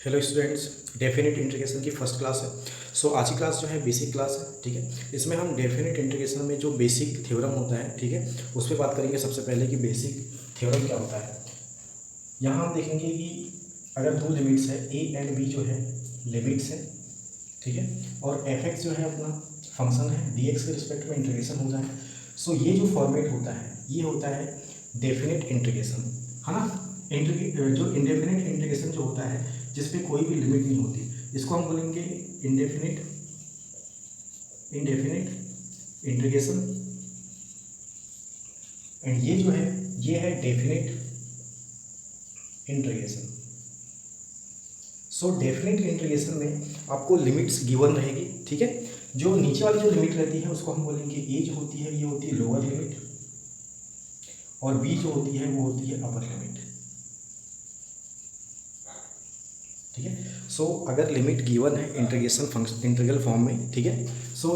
Hello students, definite integration की first class है। आज की क्लास जो है बेसिक क्लास है। ठीक है, इसमें हम डेफिनेट इंटीग्रेशन में जो बेसिक थ्योरम होता है, ठीक है, उस पर बात करेंगे। सबसे पहले कि बेसिक थ्योरम क्या होता है। यहाँ हम देखेंगे कि अगर दो लिमिट्स है ए एंड बी जो है लिमिट्स है, ठीक है, और एफ एक्स जो है अपना फंक्शन है, डी एक्स के रिस्पेक्ट में इंटीग्रेशन होता है। ये जो फॉर्मेट होता है ये होता है डेफिनेट इंटीग्रेशन, है ना। जो इंडेफिनिट इंटीग्रेशन जो होता है जिसपे कोई भी लिमिट नहीं होती, इसको हम बोलेंगे इंडेफिनिट इंडेफिनिट इंटीग्रेशन। एंड ये जो है ये है डेफिनेट इंटीग्रेशन। डेफिनेट इंटीग्रेशन में आपको लिमिट्स गिवन रहेगी, ठीक है। जो नीचे वाली जो लिमिट रहती है उसको हम बोलेंगे ए जो होती है ये होती है लोअर लिमिट, और बी जो होती है वो होती है अपर लिमिट, ठीक है। अगर लिमिट गिवन है इंटीग्रेशन फंक्शन इंटीग्रल फॉर्म में, ठीक है,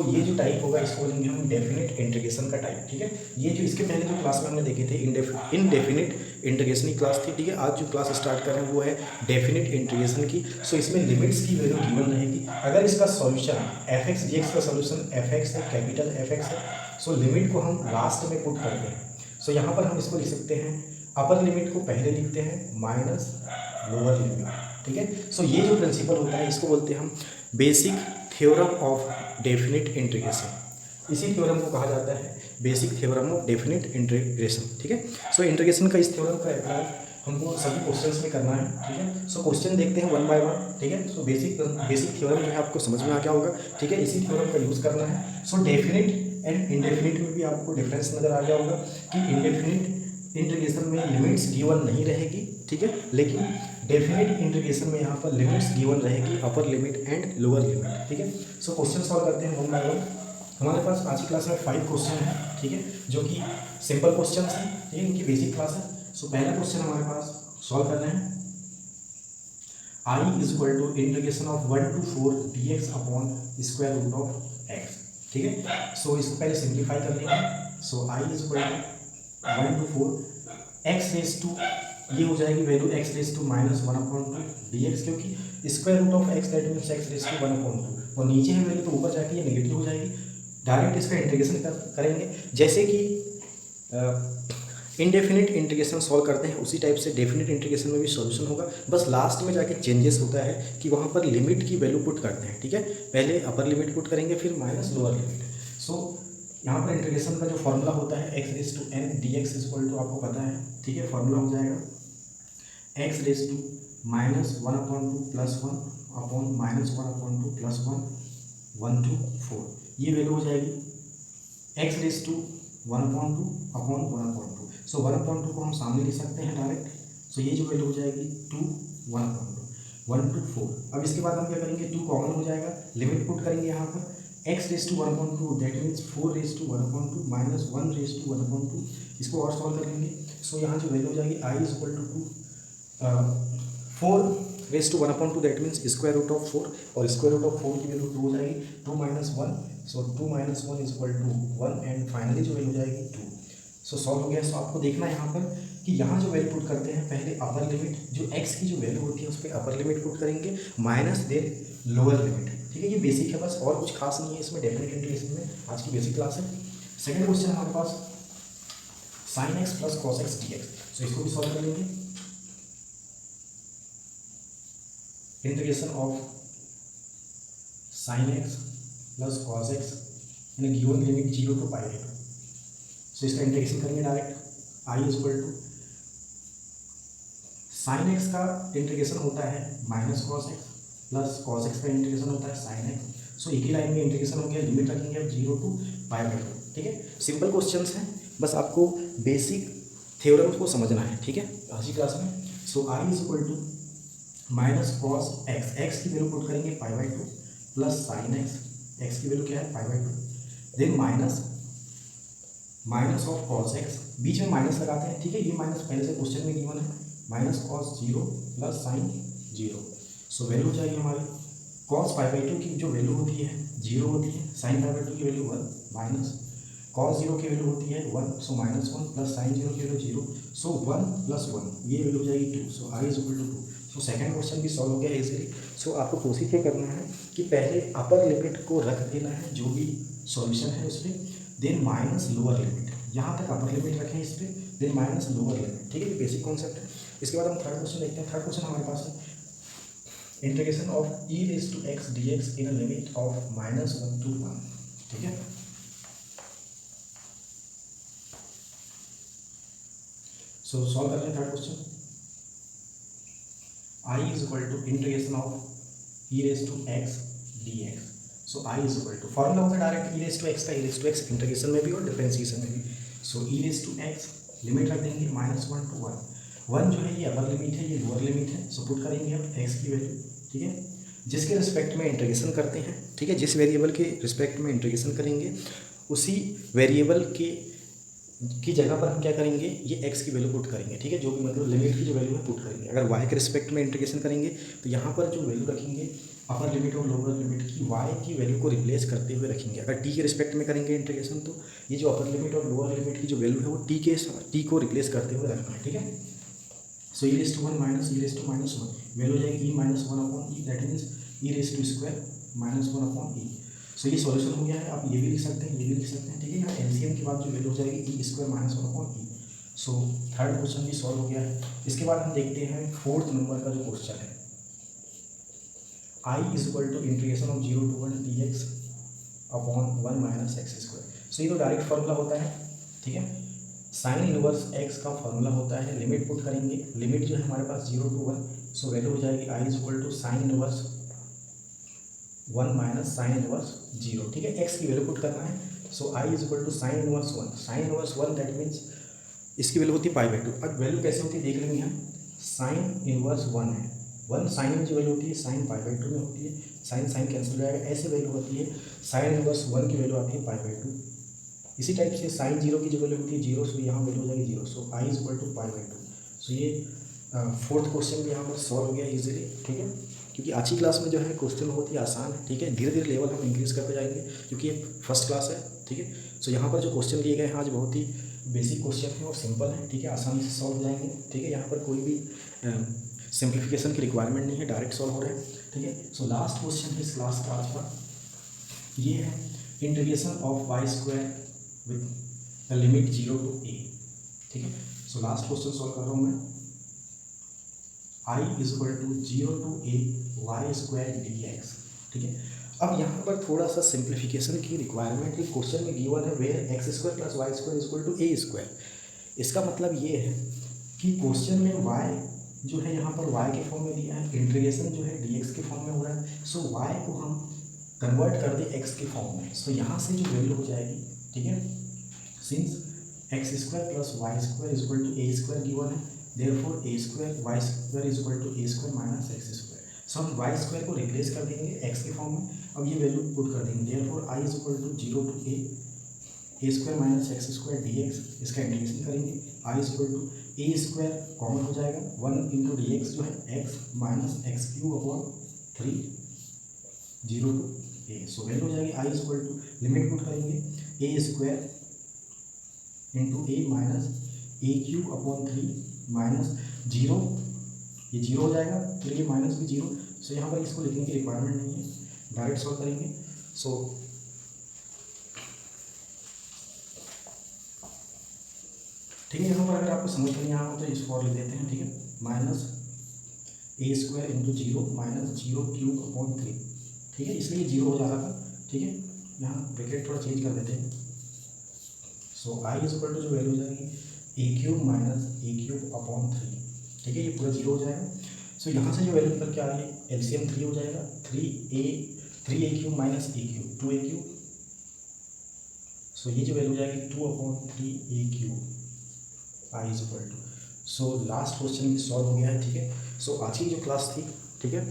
ये जो टाइप होगा इसको बोलेंगे हम डेफिनेट इंटीग्रेशन का टाइप, ठीक है। ये जो इसके पहले जो क्लास में हमने देखे थे इनडेफिनिट इंटीग्रेशन की क्लास थी, ठीक है। आज जो क्लास स्टार्ट कर रहे हैं वो है डेफिनेट इंटीग्रेशन की। इसमें लिमिट्स की वैल्यू गिवन रहेगी। अगर इसका solution F x d x का सॉल्यूशन एफ एक्स है, कैपिटल एफ एक्स है, लिमिट को हम लास्ट में पुट करते हैं। यहाँ पर हम इसको लिख सकते हैं, अपर लिमिट को पहले लिखते हैं माइनस लोअर लिमिट, ठीक है। ये जो प्रिंसिपल होता है इसको बोलते हैं हम basic theorem of definite integration. इसी थ्योरम को कहा जाता है basic theorem of definite integration, ठीक है। इंटीग्रेशन का इस थ्योरम का अप्लाई हमको सभी क्वेश्चंस में करना है, ठीक है। क्वेश्चन देखते हैं वन बाय वन, ठीक है। बेसिक थ्योरम जो है आपको समझ में आ गया होगा, ठीक है। इसी थ्योरम का यूज़ करना है। डेफिनेट एंड इंडेफिनिट में भी आपको डिफरेंस नज़र आ गया होगा कि इंडेफिनिट इंटीग्रेशन में लिमिट्स गिवन नहीं रहेगी, ठीक है, लेकिन डेफिनेट इंटीग्रेशन में यहाँ पर लिमिट्स गिवन रहेगी, upper limit and lower limit, ठीक है। क्वेश्चन सॉल्व करते हैं वन बाय वन। हमारे पास आज की क्लास में 5 क्वेश्चन है, ठीक है, जो कि सिंपल क्वेश्चन हैं, ठीक है, इनकी बेसिक क्लास है। पहला क्वेश्चन हमारे पास सॉल्व करना है, I is equal to integration of 1 to 4 dx upon square root of x, ठीक है। इसको पहले सिंप्लीफाई कर लेंगे। I is equal to 1 to 4 x raise to, ये हो जाएगी value x raise to minus 1/2 dx, क्योंकि square root of x that means x raise to 1/2, और नीचे है वैल्यू तो ऊपर जाके ये नेगेटिव हो जाएगी। डायरेक्ट इसका इंटीग्रेशन करेंगे, जैसे कि इनडेफिनिट इंटीग्रेशन सॉल्व करते हैं उसी टाइप से डेफिनेट इंटीग्रेशन में भी सॉल्यूशन होगा। बस लास्ट में जाके चेंजेस होता है कि वहाँ पर लिमिट की वैल्यू पुट करते हैं, ठीक है। पहले अपर लिमिट पुट करेंगे फिर माइनस लोअर लिमिट। यहाँ पर इंटीग्रेशन का जो फॉर्मूला होता है x raise to n d x equal to, आपको पता है, ठीक है। फॉर्मूला हो जाएगा एक्स रेस टू माइनस 1/2 प्लस 1 अपॉन माइनस 1/2 प्लस 1 1 to 4, ये वैल्यू हो जाएगी एक्स रेस टू 1/2 अपॉन 1/2। 1/2 को हम सामने लिख सकते हैं डायरेक्ट। ये जो वैल्यू हो जाएगी 2 1/2 1 to 4। अब इसके बाद हम क्या करेंगे, 2 कॉमन हो जाएगा, लिमिट पुट करेंगे यहाँ पर x raise to 1/2 that means 4 raise to 1/2 minus 1 raise to 1/2। इसको और सॉल्व कर लेंगे। यहाँ जो वैल्यू हो जाएगी I is equal to 4 raise to 1/2 that means square root of 4, और स्क्वायर रूट ऑफ 4 की वैल्यू 2 हो जाएगी, 2 minus 1, 2 minus 1 is equal to 1, and finally जो वैल्यू हो जाएगी 2। सॉल्व हो गया। आपको देखना है यहाँ पर कि यहाँ जो वैल्यू पुट करते हैं, पहले अपर लिमिट जो x की जो वैल्यू होती है उस पर अपर लिमिट पुट करेंगे माइनस देन लोअर लिमिट, ठीक है। ये बेसिक है, बस और कुछ खास नहीं है इसमें डेफिनेट इंटीग्रेशन में। आज की बेसिक क्लास है। सेकंड क्वेश्चन हमारे पास sine x plus cos x d x. इसको भी सॉल्व कर लेंगे। Integration of sine x plus cos x in given limit 0 to π। इसका इंटीग्रेशन करेंगे direct. I is equal to sine x का इंटीग्रेशन होता है minus cos x, plus cos x का इंटीग्रेशन होता है साइन एक्स। एक ही लाइन में इंटीग्रेशन हो गया, लिमिट रखेंगे 0 to π/2, ठीक है। सिंपल क्वेश्चंस हैं, बस आपको बेसिक थ्योरम को समझना है, ठीक है, आज की क्लास में। I is equal to minus cos x, x की वैल्यू पुट करेंगे π/2 प्लस साइन एक्स, एक्स की वैल्यू क्या है π/2, then minus of cos x, बीच में माइनस लगाते हैं, ठीक है। ये माइनस पहले से क्वेश्चन में गिवन है, minus cos 0 plus sign 0। Value हो जाएगी हमारी कॉस π/2 की जो वैल्यू होती है 0 होती है, साइन π/2 की वैल्यू 1, माइनस कॉस 0 की वैल्यू होती है 1, माइनस 1 प्लस साइन 0 की वैल्यू 0, 1 प्लस 1 ये वैल्यू हो जाएगी 2। I is equal to 2। So second question भी सॉल्व हो गया इजीली। सो आपको कोशिश ये करना है कि पहले अपर लिमिट को रख देना है जो भी सॉल्यूशन है उस पर, देन माइनस लोअर लिमिट, यहाँ तक अपर लिमिट रखें इस पर, देन माइनस लोअर लिमिट। ठीक है, ये बेसिक कॉन्सेप्ट है। इसके बाद हम थर्ड क्वेश्चन देखते हैं। थर्ड क्वेश्चन हमारे पास है integration of e raise to x d x in a limit of -1 to 1। ठीक है, सो सॉल्व कर रहे हैं third question. I is equal to integration of e raise to x d x. So I is equal to formula होता है direct e raise to x का, e raise to x integration में भी और differentiation में भी। So e raise to x limit रख देंगे -1 to 1। 1 जो है ये अपर लिमिट है, ये लोअर लिमिट है। सो पुट करेंगे हम एक्स की वैल्यू। ठीक है, जिसके रिस्पेक्ट में इंटीग्रेशन करते हैं, ठीक है, जिस वेरिएबल के रिस्पेक्ट में इंटीग्रेशन करेंगे उसी वेरिएबल की जगह पर हम क्या करेंगे, ये x की वैल्यू पुट करेंगे। ठीक है, जो भी मतलब लिमिट की जो वैल्यू है पुट करेंगे। अगर y के रिस्पेक्ट में इंटीग्रेशन करेंगे तो यहाँ पर जो वैल्यू रखेंगे अपर लिमिट और लोअर लिमिट की y की वैल्यू को रिप्लेस करते हुए रखेंगे। अगर t के रिस्पेक्ट में करेंगे इंटीग्रेशन तो ये जो अपर लिमिट और लोअर लिमिट की जो वैल्यू है वो t को रिप्लेस करते हुए रखना है। ठीक है, so e raise to 1 minus e raise to -1 value हो जाएगी e -1/e, that means e raise to square -1/e। So ये सॉल्यूशन हो गया है। आप ये भी लिख सकते हैं, ये भी लिख सकते हैं। ठीक है, यहाँ एलसीएम के बाद जो वैल्यू हो जाएगी e square -1/e। So third question भी सॉल्व हो गया है। इसके बाद हम देखते हैं फोर्थ नंबर का जो क्वेश्चन है, I is equal to integration of 0 to 1 dx upon 1 minus x square. So ये तो डायरेक्ट फार्मूला होता है। ठीक है, साइन इनवर्स एक्स का फार्मूला होता है। लिमिट पुट करेंगे, लिमिट जो है हमारे पास 0 to 1, सो वैल्यू हो जाएगी I is equal to sine inverse 1 minus sine inverse 0। ठीक है, एक्स की वैल्यू पुट करना है। So I is equal to sine inverse 1, sine inverse 1 that means इसकी वैल्यू होती है π/2। अब वैल्यू कैसे होती है देख लेंगे हम। साइन इनवर्स 1 है, 1 साइन में जो वैल्यू होती है साइन π/2 में होती है, साइन साइन कैंसिल हो जाएगा। ऐसे वैल्यू होती है साइन इनवर्स 1 की वैल्यू आती है π/2। इसी टाइप से साइन 0 की जो वैल्यू होती है 0, सो यहाँ वैल्यू हो जाएगी 0। सो आई इज इक्वल टू π/2। सो ये फोर्थ क्वेश्चन भी यहाँ पर सॉल्व हो गया इजीली। ठीक है, क्योंकि आज की क्लास में जो है क्वेश्चन बहुत ही आसान है। ठीक है, धीरे धीरे लेवल हम इंक्रीज करते जाएंगे क्योंकि ये फर्स्ट क्लास है। ठीक है, सो यहाँ पर जो क्वेश्चन लिए गए हैं आज बहुत ही बेसिक क्वेश्चन है और सिंपल है। ठीक है, आसानी से सॉल्व हो जाएंगे। ठीक है, यहाँ पर कोई भी सिंप्लीफिकेशन की रिक्वायरमेंट नहीं है, डायरेक्ट सॉल्व हो रहे हैं। ठीक है, सो लास्ट क्वेश्चन इस क्लास का आज का ये है integration of y square with limit 0 to a। ठीक है, सो लास्ट क्वेश्चन सॉल्व कर रहा हूँ मैं। I is equal to 0 to a y square dx। ठीक है, अब यहाँ पर थोड़ा सा सिंप्लीफिकेशन की रिक्वायरमेंट है। क्वेश्चन में गिवन है where x square plus y square is equal to a square. इसका मतलब ये है कि क्वेश्चन में y जो है यहाँ पर y के फॉर्म में दिया है, इंटीग्रेशन जो है dx के फॉर्म में हो रहा है। सो y को हम कन्वर्ट कर दें x के फॉर्म में। सो यहाँ से जो वैल्यू हो जाएगी, ठीक है, since x square plus y square is equal to a square given है, therefore a square y square is equal to a square minus x square. So हम वाई स्क्वायर को रिप्लेस कर देंगे एक्स के फॉर्म में। अब ये value put कर देंगे, therefore I is equal to 0 to a square minus x square dx। इसका इंटीग्रेशन करेंगे, I is equal to a square common हो जाएगा, 1 इंटू डी एक्स जो है x minus x cube upon 3 0 to a। So value हो जाएगी I is equal to, limit put करेंगे a square into a minus a cube upon 3 minus 0, ये 0 हो जाएगा, फिर ये माइनस भी 0। सो यहाँ पर इसको लिखने की रिक्वायरमेंट नहीं है, डायरेक्ट सॉल्व करेंगे। सो ठीक है, यहाँ पर अगर आपको समझ में नहीं आया हो तो इसको और लिख देते हैं। ठीक है, minus a square into 0 minus 0 cube upon 3। ठीक है, इसलिए 0 हो जा रहा था। ठीक है, यहाँ ब्रैकेट थोड़ा चेंज कर देते हैं। सो आई इज इक्वल टू जो वैल्यू हो जाएगी ए cube minus a cube upon 3। ठीक है, ये पूरा 0 हो जाएगा। सो यहाँ से जो वैल्यू निकल के आ रही है एलसीएम 3 हो जाएगा, 3a cube minus a cube 2a cube. So ये जो वैल्यू हो जाएगी 2/3a cube I is equal to. So last question भी सॉल्व हो गया है। ठीक है, सो आज की जो क्लास थी, ठीक है,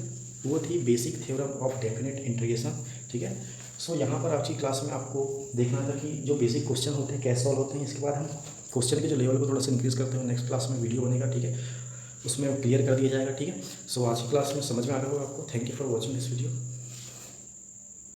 वो थी basic theorem of definite integration. ठीक है, सो यहाँ पर आज की क्लास में आपको देखना था कि जो बेसिक क्वेश्चन होते हैं कैसे सॉल्व होते हैं। इसके बाद हम क्वेश्चन के जो लेवल को थोड़ा सा इंक्रीज करते हैं। नेक्स्ट क्लास में वीडियो बनेगा, ठीक है, उसमें क्लियर कर दिया जाएगा। ठीक है, सो आज की क्लास में समझ में आ रहा होगा आपको। Thank you for watching this video.